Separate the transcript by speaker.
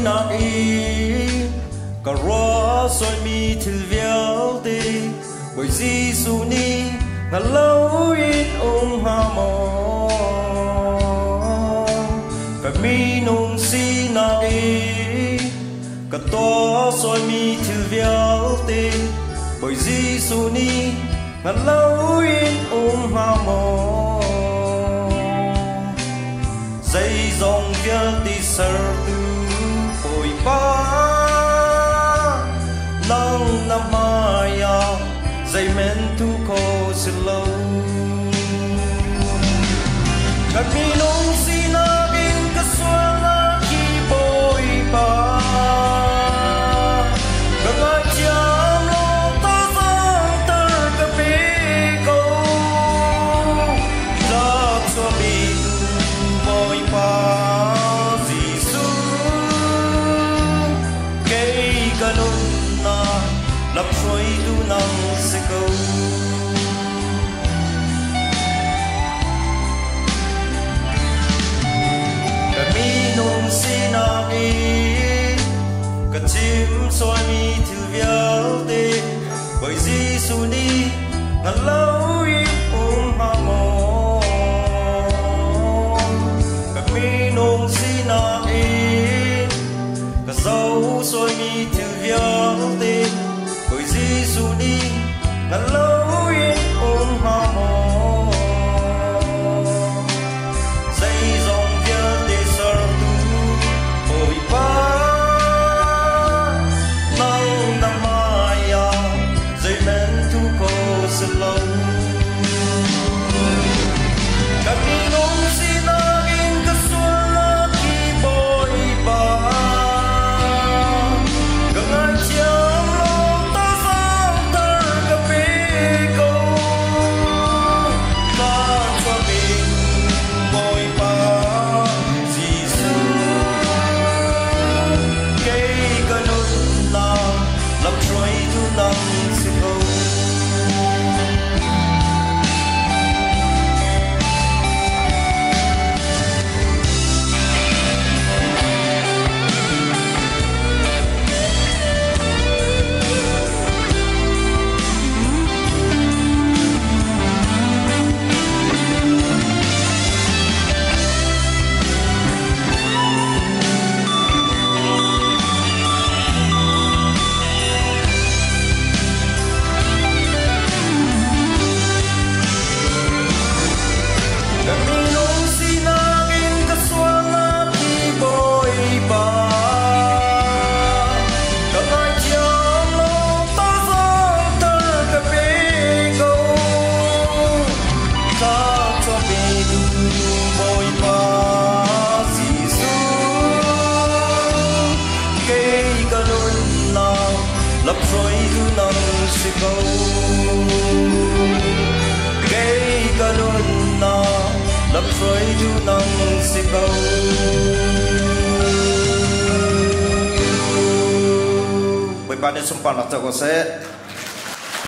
Speaker 1: nạc ý cả rõ rồi mi thil véo đi bởi Giêsu ni ngà lâu ít hà mò cả mi nông si nạc ý cả to rồi mi thil véo đi bởi Giêsu ni ngà lâu ít hà mò dây dòng véo đi sờ tu bồi ba nang namaya dây men tu ko silo kami nung sinaging kaswala ki boy pa kagajam lo ta sang ter kapigo la cho bi boy pa Giêsu kay ganun lấp trôi du năng sẽ câu cả mi nông xin nạc ý cả chim xoay mi thử véo tê bởi Giêsu ni ngàn lâu ít hà mò cả mi nông xin nạc ý cả dấu xoay mi thử véo tê bởi Giêsu ni ngàn lâu ít hà mò dây dòng viết để sờ tu bồi ba nang namaya dây men tu ko selo kami nung sinaging kaswala ki boy ba gangan siyang lấp trôi du năng sẽ câu gây cả đôi na lấp trôi du năng sẽ câu bởi bạn nên xung quanh là cho có sẽ